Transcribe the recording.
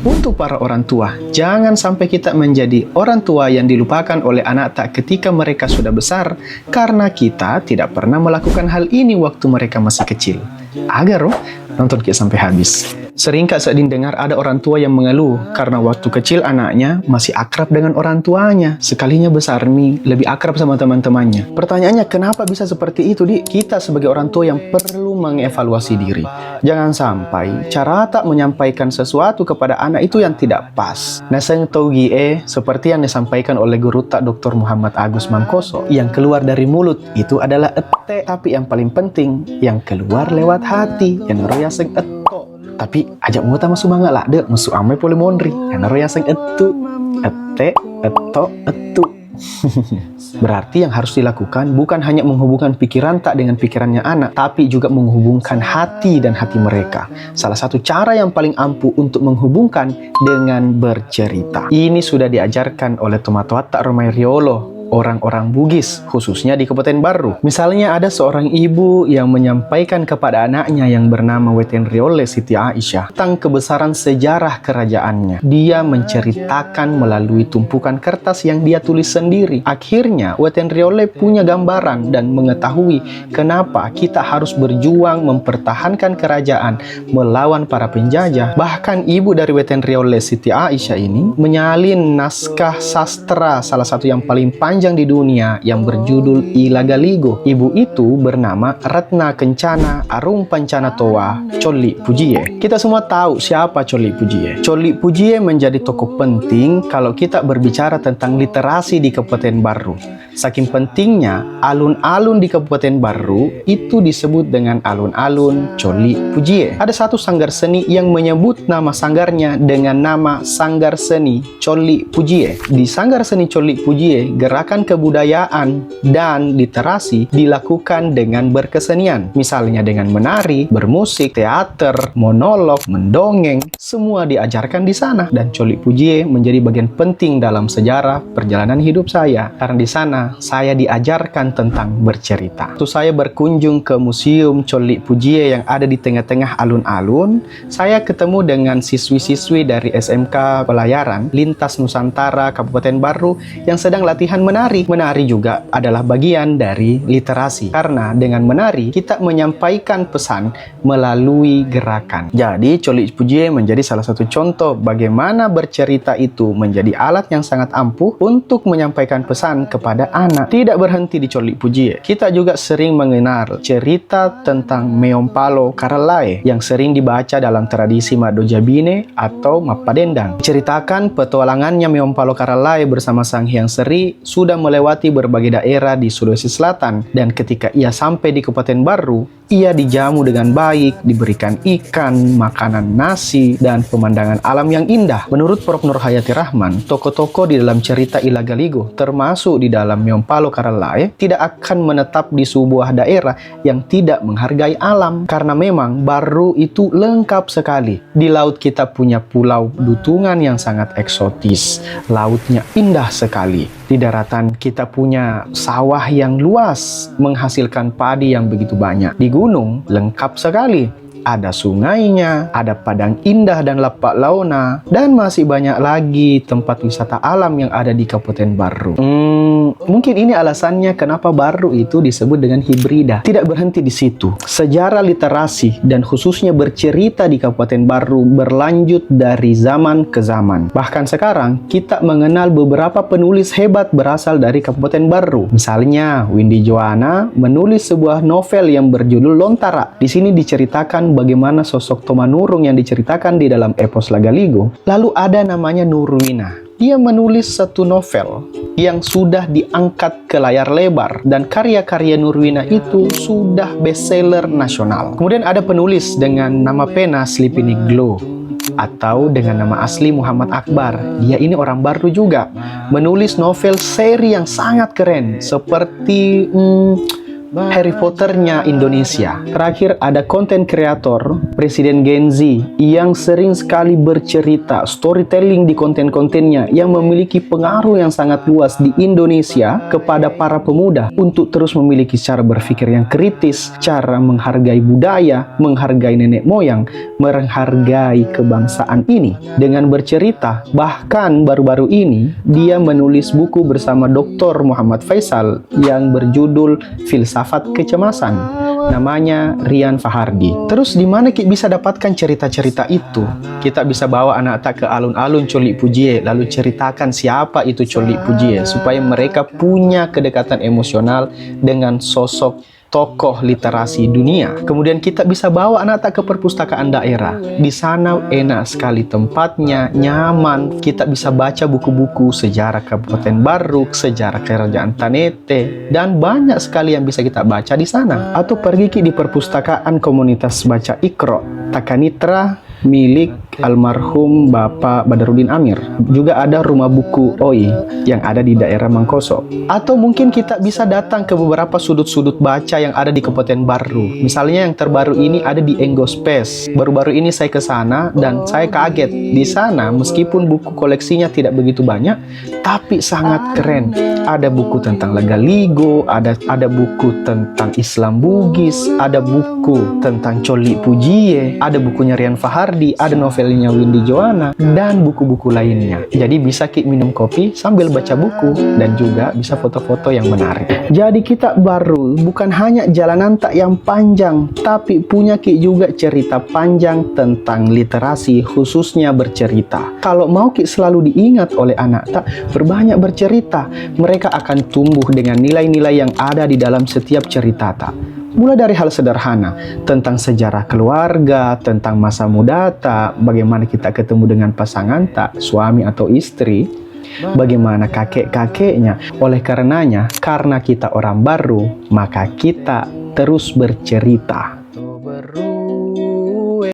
Untuk para orang tua, jangan sampai kita menjadi orang tua yang dilupakan oleh anak tak ketika mereka sudah besar karena kita tidak pernah melakukan hal ini waktu mereka masih kecil. Agar nonton kita sampai habis. Sering Kak Sadin dengar ada orang tua yang mengeluh karena waktu kecil anaknya masih akrab dengan orang tuanya. Sekalinya besar nih, lebih akrab sama teman-temannya. Pertanyaannya, kenapa bisa seperti itu, Di? Kita sebagai orang tua yang perlu mengevaluasi diri. Jangan sampai cara tak menyampaikan sesuatu kepada anak itu yang tidak pas. Naseng togi seperti yang disampaikan oleh guru tak Dr. Muhammad Agus Mangkoso, yang keluar dari mulut itu adalah ete, tapi yang paling penting yang keluar lewat hati, yang royaseng eto. Tapi ajak muta masuk banget lah deh, masuk amai polimondri yang royaseng etu, ete, eto, etu. Berarti yang harus dilakukan bukan hanya menghubungkan pikiran tak dengan pikirannya anak, tapi juga menghubungkan hati dan hati mereka. Salah satu cara yang paling ampuh untuk menghubungkan dengan bercerita. Ini sudah diajarkan oleh Tomatoata Romai Riolo, orang-orang Bugis, khususnya di Kabupaten Baru. Misalnya ada seorang ibu yang menyampaikan kepada anaknya yang bernama Weten Riole Siti Aisyah tentang kebesaran sejarah kerajaannya. Dia menceritakan melalui tumpukan kertas yang dia tulis sendiri. Akhirnya Weten Riole punya gambaran dan mengetahui kenapa kita harus berjuang mempertahankan kerajaan melawan para penjajah. Bahkan ibu dari Weten Riole Siti Aisyah ini menyalin naskah sastra salah satu yang paling panjang di dunia yang berjudul Ilagaligo. Ibu itu bernama Ratna Kencana Arum Pancana Toa Coli Pujie. Kita semua tahu siapa Coli Pujie. Coli Pujie menjadi tokoh penting kalau kita berbicara tentang literasi di Kabupaten Baru. Saking pentingnya, alun-alun di Kabupaten Baru itu disebut dengan alun-alun Coli Pujie. Ada satu sanggar seni yang menyebut nama sanggarnya dengan nama Sanggar Seni Coli Pujie. Di Sanggar Seni Coli Pujie, gerakan kebudayaan dan literasi dilakukan dengan berkesenian. Misalnya dengan menari, bermusik, teater, monolog, mendongeng, semua diajarkan di sana. Dan Coli Pujie menjadi bagian penting dalam sejarah perjalanan hidup saya. Karena di sana saya diajarkan tentang bercerita. Waktu saya berkunjung ke Museum Coli Pujie yang ada di tengah-tengah alun-alun, saya ketemu dengan siswi-siswi dari SMK Pelayaran Lintas Nusantara Kabupaten Baru yang sedang latihan menari. Menari juga adalah bagian dari literasi. Karena dengan menari, kita menyampaikan pesan melalui gerakan. Jadi, Coli Pujie menjadi salah satu contoh bagaimana bercerita itu menjadi alat yang sangat ampuh untuk menyampaikan pesan kepada anak. Tidak berhenti di Coli Pujie. Kita juga sering mengenal cerita tentang Meompalo Karalae yang sering dibaca dalam tradisi Mado Jabine atau Mapadendang. Ceritakan petualangannya Meompalo Karalae bersama Sang Hyang Seri sudah melewati berbagai daerah di Sulawesi Selatan, dan ketika ia sampai di Kabupaten Baru, ia dijamu dengan baik, diberikan ikan, makanan nasi, dan pemandangan alam yang indah. Menurut Prof. Nur Hayati Rahman, tokoh-tokoh di dalam cerita Ilagaligo, termasuk di dalam Meompalo Karalae, tidak akan menetap di sebuah daerah yang tidak menghargai alam. Karena memang Baru itu lengkap sekali. Di laut kita punya pulau Dutungan yang sangat eksotis. Lautnya indah sekali. Di daratan kita punya sawah yang luas, menghasilkan padi yang begitu banyak. Di gunung lengkap sekali. Ada sungainya, ada padang indah dan lapak launa, dan masih banyak lagi tempat wisata alam yang ada di Kabupaten Baru. Mungkin ini alasannya kenapa Baru itu disebut dengan hibrida. Tidak berhenti di situ. Sejarah literasi dan khususnya bercerita di Kabupaten Baru berlanjut dari zaman ke zaman. Bahkan sekarang kita mengenal beberapa penulis hebat berasal dari Kabupaten Baru. Misalnya Windy Joana menulis sebuah novel yang berjudul Lontara. Di sini diceritakan bagaimana sosok Tomanurung yang diceritakan di dalam epos Lagaligo. Lalu ada namanya Nurwina. Dia menulis satu novel yang sudah diangkat ke layar lebar, dan karya-karya Nurwina itu sudah bestseller nasional. Kemudian ada penulis dengan nama pena Slipini Glow atau dengan nama asli Muhammad Akbar. Dia ini orang Baru juga, menulis novel seri yang sangat keren seperti Harry Potternya Indonesia. Terakhir ada konten kreator Presiden Gen Z yang sering sekali bercerita storytelling di konten-kontennya yang memiliki pengaruh yang sangat luas di Indonesia kepada para pemuda untuk terus memiliki cara berpikir yang kritis, cara menghargai budaya, menghargai nenek moyang, menghargai kebangsaan ini. Dengan bercerita, bahkan baru-baru ini dia menulis buku bersama Dr. Muhammad Faisal yang berjudul Filsafat Kecemasan. Namanya Rian Fahardi. Terus di mana kita bisa dapatkan cerita-cerita itu? Kita bisa bawa anak tak ke alun-alun Colik Pujie, lalu ceritakan siapa itu Colik Pujie supaya mereka punya kedekatan emosional dengan sosok tokoh literasi dunia. Kemudian kita bisa bawa anak tak ke perpustakaan daerah. Di sana enak sekali tempatnya, nyaman. Kita bisa baca buku-buku sejarah Kabupaten Baruk, sejarah Kerajaan Tanete, dan banyak sekali yang bisa kita baca di sana. Atau pergi di perpustakaan komunitas baca Iqra Takanitra milik almarhum Bapak Badarudin Amir. Juga ada rumah buku OI yang ada di daerah Mangkoso. Atau mungkin kita bisa datang ke beberapa sudut-sudut baca yang ada di Kabupaten Baru. Misalnya yang terbaru ini ada di Enggo Space. Baru-baru ini saya ke sana dan saya kaget. Di sana meskipun buku koleksinya tidak begitu banyak, tapi sangat keren. Ada buku tentang Lagaligo, ada buku tentang Islam Bugis, ada buku tentang Colik Pujie, ada bukunya Rian Fahardi, ada novelnya Windy Joanna, dan buku-buku lainnya. Jadi bisa Ki minum kopi sambil baca buku dan juga bisa foto-foto yang menarik. Jadi kita baru bukan hanya jalanan tak yang panjang, tapi punya Ki juga cerita panjang tentang literasi, khususnya bercerita. Kalau mau Ki selalu diingat oleh anak tak, berbanyak bercerita. Mereka akan tumbuh dengan nilai-nilai yang ada di dalam setiap cerita tak. Mulai dari hal sederhana tentang sejarah keluarga, tentang masa muda tak, bagaimana kita ketemu dengan pasangan tak, suami atau istri, bagaimana kakek-kakeknya. Oleh karenanya, karena kita orang baru, maka kita terus bercerita.